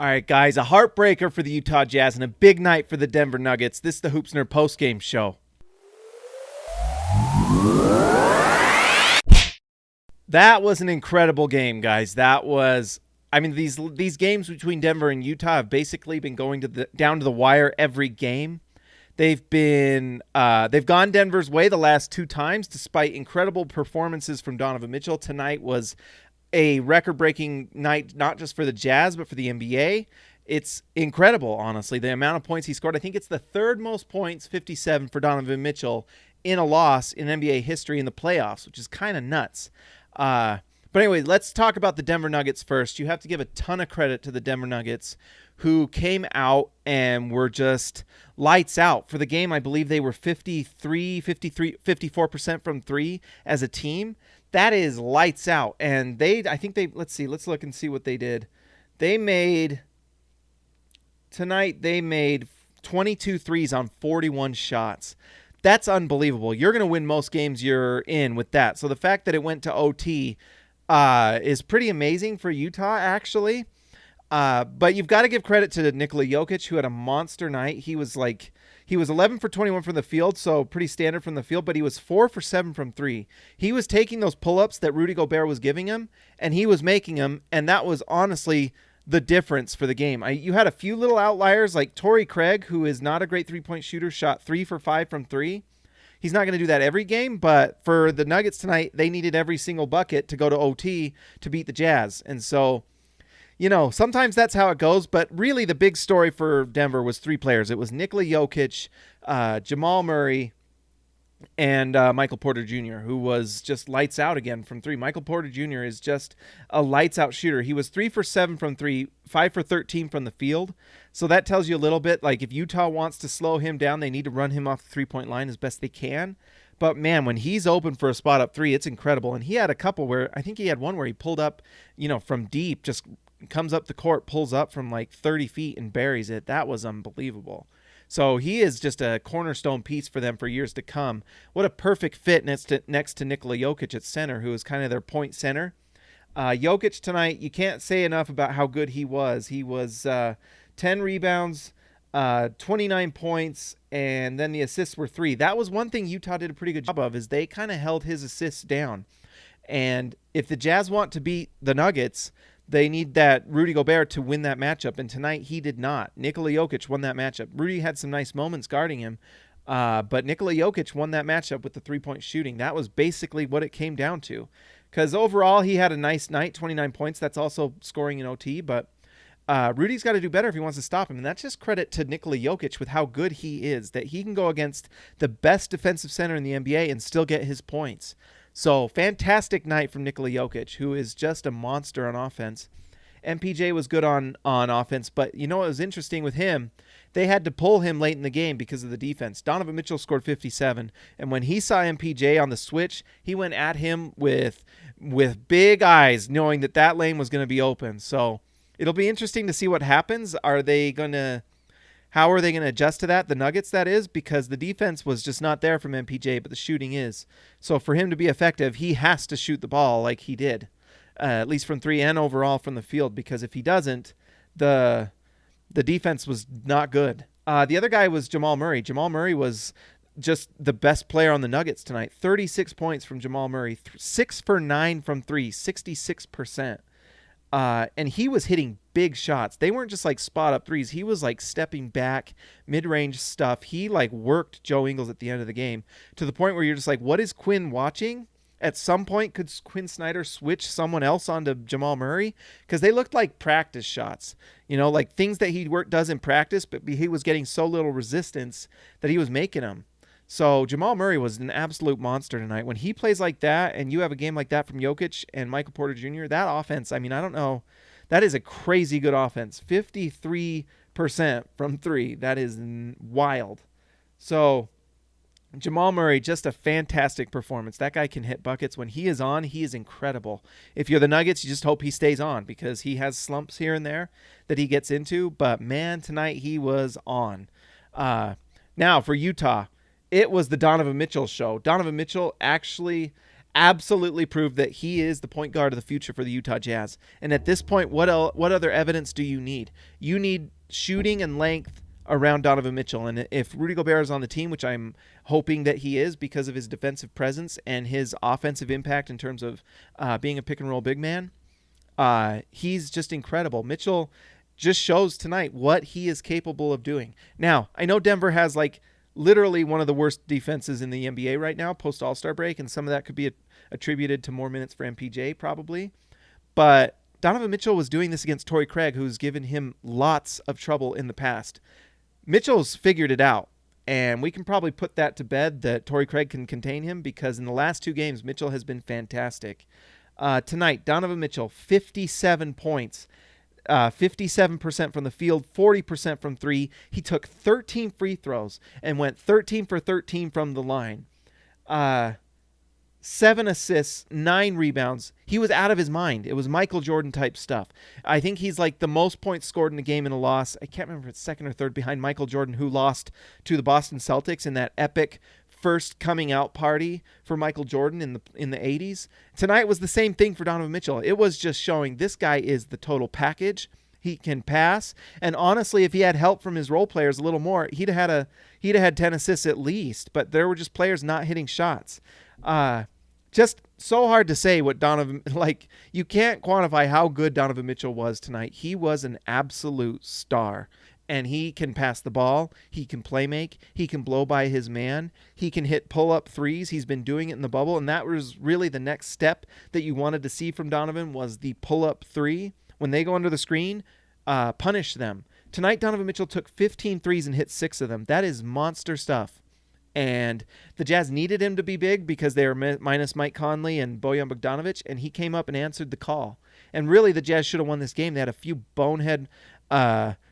All right, guys, a heartbreaker for the Utah Jazz and a big night for the Denver Nuggets. This is the Hoopsner postgame show. That was an incredible game, guys. These games between Denver and Utah have basically been going down to the wire every game. They've gone Denver's way the last two times, despite incredible performances from Donovan Mitchell. Tonight was a record-breaking night, not just for the Jazz, but for the NBA. It's incredible, honestly, the amount of points he scored. I think it's the third most points, 57, for Donovan Mitchell in a loss in NBA history in the playoffs, which is kind of nuts. But anyway, let's talk about the Denver Nuggets first. You have to give a ton of credit to the Denver Nuggets, who came out and were just lights out. For the game, I believe they were 54% from three as a team. That is lights out. And let's look and see what they did. Tonight they made 22 threes on 41 shots. That's unbelievable. You're going to win most games you're in with that. So the fact that it went to OT is pretty amazing for Utah, actually. But you've got to give credit to Nikola Jokic, who had a monster night. He was 11 for 21 from the field, so pretty standard from the field, but he was 4 for 7 from three. He was taking those pull-ups that Rudy Gobert was giving him, and he was making them, and that was honestly the difference for the game. You had a few little outliers, like Torrey Craig, who is not a great three-point shooter, shot 3 for 5 from three. He's not going to do that every game, but for the Nuggets tonight, they needed every single bucket to go to OT to beat the Jazz. And so, sometimes that's how it goes, but really the big story for Denver was three players. It was Nikola Jokic, Jamal Murray, and Michael Porter Jr., who was just lights out again from three. Michael Porter Jr. is just a lights out shooter. He was 3 for 7 from three, 5 for 13 from the field. So that tells you a little bit, like if Utah wants to slow him down, they need to run him off the three-point line as best they can. But, man, when he's open for a spot up three, it's incredible. And he had a couple where I think he had one where he pulled up, from deep, just comes up the court, pulls up from like 30 feet and buries it. That was unbelievable. So he is just a cornerstone piece for them for years to come. What a perfect fit next to Nikola Jokic at center, who is kind of their point center. Jokic tonight, you can't say enough about how good he was. He was 10 rebounds, 29 points, and then the assists were 3. That was one thing Utah did a pretty good job of, is they kind of held his assists down. And if the Jazz want to beat the Nuggets, they need that Rudy Gobert to win that matchup, and tonight he did not. Nikola Jokic won that matchup. Rudy had some nice moments guarding him, but Nikola Jokic won that matchup with the three-point shooting. That was basically what it came down to, because overall he had a nice night, 29 points. That's also scoring in OT, but Rudy's got to do better if he wants to stop him, and that's just credit to Nikola Jokic with how good he is, that he can go against the best defensive center in the NBA and still get his points. So, fantastic night from Nikola Jokic, who is just a monster on offense. MPJ was good on offense, but what was interesting with him? They had to pull him late in the game because of the defense. Donovan Mitchell scored 57, and when he saw MPJ on the switch, he went at him with big eyes, knowing that lane was going to be open. So, it'll be interesting to see what happens. How are they going to adjust to that? The Nuggets, that is, because the defense was just not there from MPJ, but the shooting is. So for him to be effective, he has to shoot the ball like he did, at least from three and overall from the field, because if he doesn't, the defense was not good. The other guy was Jamal Murray. Jamal Murray was just the best player on the Nuggets tonight. 36 points from Jamal Murray, 6 for 9 from three, 66%. And he was hitting big shots. They weren't just like spot up threes. He was like stepping back, mid-range stuff. He worked Joe Ingles at the end of the game to the point where you're just like, what is Quinn watching? At some point, could Quinn Snyder switch someone else onto Jamal Murray? Because they looked like practice shots, like things that he does in practice, but he was getting so little resistance that he was making them. So Jamal Murray was an absolute monster tonight. When he plays like that and you have a game like that from Jokic and Michael Porter Jr., that offense, I don't know. That is a crazy good offense. 53% from three. That is wild. So Jamal Murray, just a fantastic performance. That guy can hit buckets. When he is on, he is incredible. If you're the Nuggets, you just hope he stays on, because he has slumps here and there that he gets into. But, man, tonight he was on. Now, for Utah, it was the Donovan Mitchell show. Donovan Mitchell actually absolutely proved that he is the point guard of the future for the Utah Jazz. And at this point, what other evidence do you need? You need shooting and length around Donovan Mitchell. And if Rudy Gobert is on the team, which I'm hoping that he is because of his defensive presence and his offensive impact in terms of being a pick and roll big man, he's just incredible. Mitchell just shows tonight what he is capable of doing. Now, I know Denver has like literally one of the worst defenses in the NBA right now post All-Star break, and some of that could be attributed to more minutes for MPJ probably. But Donovan Mitchell was doing this against Torrey Craig, who's given him lots of trouble in the past. Mitchell's figured it out, and we can probably put that to bed that Torrey Craig can contain him, because in the last 2 games, Mitchell has been fantastic. Tonight, Donovan Mitchell, 57 points. 57% from the field, 40% from 3. He took 13 free throws and went 13 for 13 from the line. 7 assists, 9 rebounds. He was out of his mind. It was Michael Jordan type stuff. I think he's like the most points scored in a game in a loss. I can't remember if it's second or third behind Michael Jordan, who lost to the Boston Celtics in that epic first coming out party for Michael Jordan in the 80s. Tonight was the same thing for Donovan Mitchell. It was just showing this guy is the total package. He can pass, and honestly, if he had help from his role players a little more, he'd have had 10 assists at least. But there were just players not hitting shots. Just so hard to say what Donovan, like, you can't quantify how good Donovan Mitchell was tonight. He was an absolute star. And he can pass the ball. He can play make. He can blow by his man. He can hit pull-up threes. He's been doing it in the bubble. And that was really the next step that you wanted to see from Donovan, was the pull-up three. When they go under the screen, punish them. Tonight, Donovan Mitchell took 15 threes and hit 6 of them. That is monster stuff. And the Jazz needed him to be big because they were minus Mike Conley and Bojan Bogdanovic, and he came up and answered the call. And really, the Jazz should have won this game. They had a few bonehead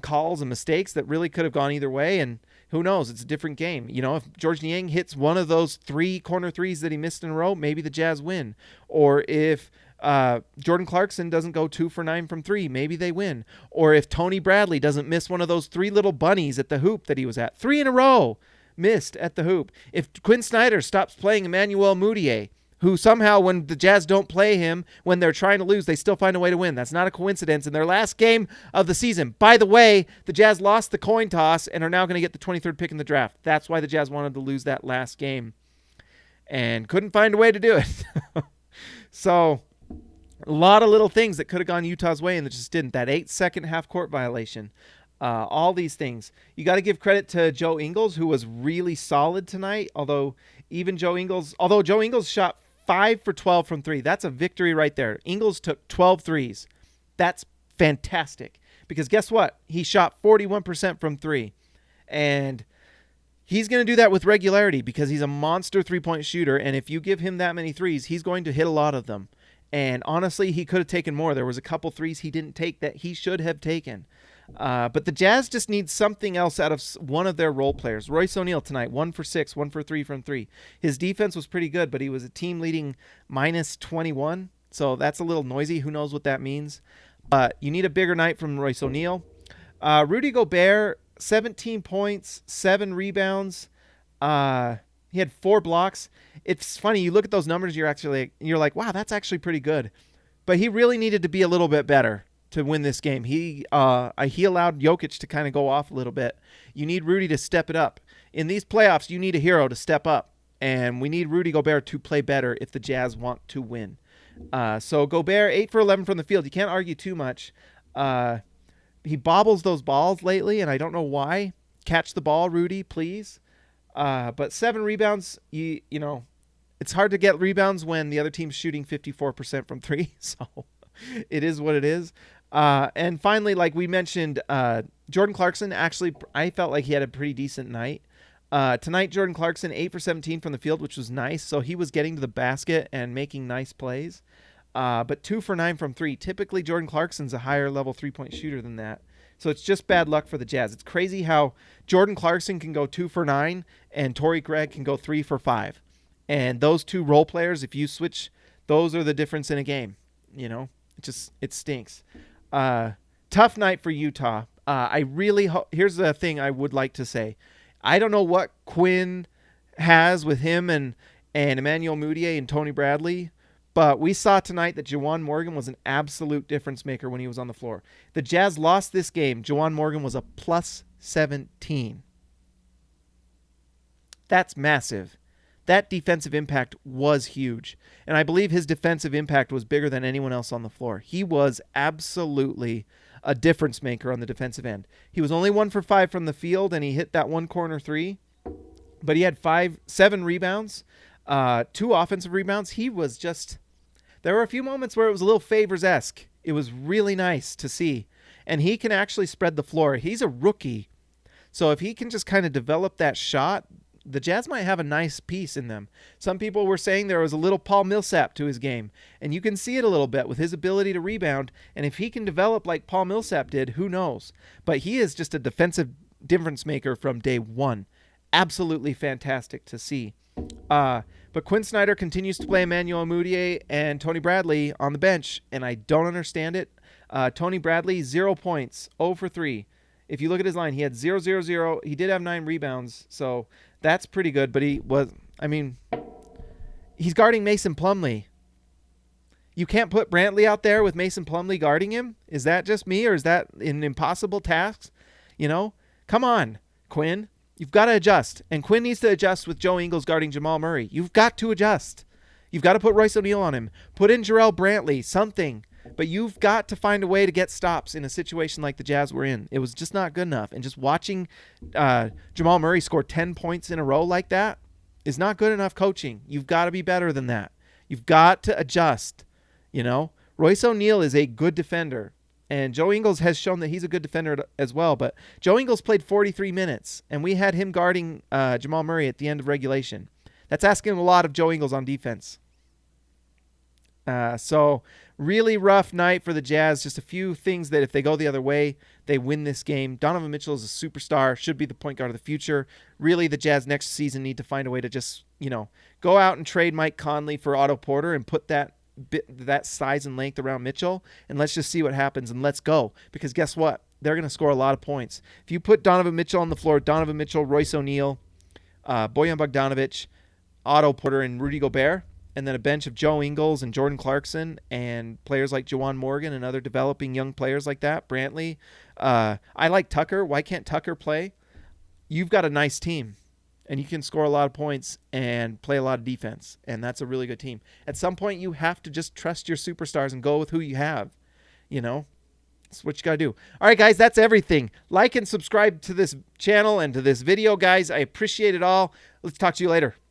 calls and mistakes that really could have gone either way, and who knows, it's a different game. You know, if George Niang hits one of those 3 corner threes that he missed in a row, maybe the Jazz win. Or if Jordan Clarkson doesn't go 2 for 9 from 3, maybe they win. Or if Tony Bradley doesn't miss one of those 3 little bunnies at the hoop that he was at, 3 in a row missed at the hoop. If Quinn Snyder stops playing Emmanuel Mudiay, who somehow, when the Jazz don't play him, when they're trying to lose, they still find a way to win. That's not a coincidence. In their last game of the season, by the way, the Jazz lost the coin toss and are now going to get the 23rd pick in the draft. That's why the Jazz wanted to lose that last game and couldn't find a way to do it. So a lot of little things that could have gone Utah's way and that just didn't. That 8-second half-court violation. All these things. You got to give credit to Joe Ingles, who was really solid tonight, although Joe Ingles shot 5 for 12 from 3. That's a victory right there. Ingles took 12 threes. That's fantastic, because guess what? He shot 41% from 3. And he's going to do that with regularity because he's a monster three-point shooter, and if you give him that many threes, he's going to hit a lot of them. And honestly, he could have taken more. There was a couple threes he didn't take that he should have taken. But the Jazz just need something else out of one of their role players. Royce O'Neal tonight, 1 for 6, 1 for 3 from 3. His defense was pretty good, but he was a team-leading minus 21, so that's a little noisy. Who knows what that means? But you need a bigger night from Royce O'Neal. Rudy Gobert, 17 points, 7 rebounds. He had 4 blocks. It's funny, you look at those numbers, you're like, wow, that's actually pretty good. But he really needed to be a little bit better to win this game. He allowed Jokic to kind of go off a little bit. You need Rudy to step it up. In these playoffs, you need a hero to step up. And we need Rudy Gobert to play better if the Jazz want to win. So Gobert, 8 for 11 from the field. You can't argue too much. He bobbles those balls lately, and I don't know why. Catch the ball, Rudy, please. But 7 rebounds, you know, it's hard to get rebounds when the other team's shooting 54% from 3. So it is what it is. And finally, like we mentioned, Jordan Clarkson, actually, I felt like he had a pretty decent night. Tonight, Jordan Clarkson, 8 for 17 from the field, which was nice. So he was getting to the basket and making nice plays. But 2 for 9 from 3. Typically, Jordan Clarkson's a higher level 3-point shooter than that. So it's just bad luck for the Jazz. It's crazy how Jordan Clarkson can go 2 for 9 and Torrey Craig can go 3 for 5. And those 2 role players, if you switch, those are the difference in a game. You know, it stinks. Tough night for Utah. Here's the thing I would like to say. I don't know what Quinn has with him and and Emmanuel Mudiay and Tony Bradley. But we saw tonight that Juwan Morgan was an absolute difference maker when he was on the floor. The Jazz lost this game. Juwan Morgan was a plus 17. That's massive. That defensive impact was huge. And I believe his defensive impact was bigger than anyone else on the floor. He was absolutely a difference maker on the defensive end. He was only 1 for 5 from the field, and he hit that one corner three. But he had 7 rebounds, 2 offensive rebounds. He was just... There were a few moments where it was a little Favors-esque. It was really nice to see. And he can actually spread the floor. He's a rookie. So if he can just kind of develop that shot, the Jazz might have a nice piece in them. Some people were saying there was a little Paul Millsap to his game. And you can see it a little bit with his ability to rebound. And if he can develop like Paul Millsap did, who knows? But he is just a defensive difference maker from day one. Absolutely fantastic to see. But Quinn Snyder continues to play Emmanuel Mudiay and Tony Bradley on the bench, and I don't understand it. Tony Bradley, 0 points, 0 for 3. If you look at his line, he had 0, 0, 0. He did have 9 rebounds, so that's pretty good. But he's guarding Mason Plumlee. You can't put Brantley out there with Mason Plumlee guarding him? Is that just me, or is that an impossible task? Come on, Quinn. You've got to adjust. And Quinn needs to adjust with Joe Ingles guarding Jamal Murray. You've got to adjust. You've got to put Royce O'Neal on him. Put in Jarrell Brantley, something. But you've got to find a way to get stops in a situation like the Jazz were in. It was just not good enough. And just watching Jamal Murray score 10 points in a row like that is not good enough coaching. You've got to be better than that. You've got to adjust. Royce O'Neal is a good defender. And Joe Ingles has shown that he's a good defender as well. But Joe Ingles played 43 minutes, and we had him guarding Jamal Murray at the end of regulation. That's asking a lot of Joe Ingles on defense. So really rough night for the Jazz. Just a few things that if they go the other way, they win this game. Donovan Mitchell is a superstar, should be the point guard of the future. Really, the Jazz next season need to find a way to just, go out and trade Mike Conley for Otto Porter and put that size and length around Mitchell, and let's just see what happens, and let's go. Because guess what? They're going to score a lot of points. If you put Donovan Mitchell on the floor, Donovan Mitchell, Royce O'Neal, Bojan Bogdanovic, Otto Porter, and Rudy Gobert, and then a bench of Joe Ingles and Jordan Clarkson and players like Juwan Morgan and other developing young players like that, Brantley. I like Tucker. Why can't Tucker play? You've got a nice team. And you can score a lot of points and play a lot of defense. And that's a really good team. At some point, you have to just trust your superstars and go with who you have. That's what you got to do. All right, guys, that's everything. Like and subscribe to this channel and to this video, guys. I appreciate it all. Let's talk to you later.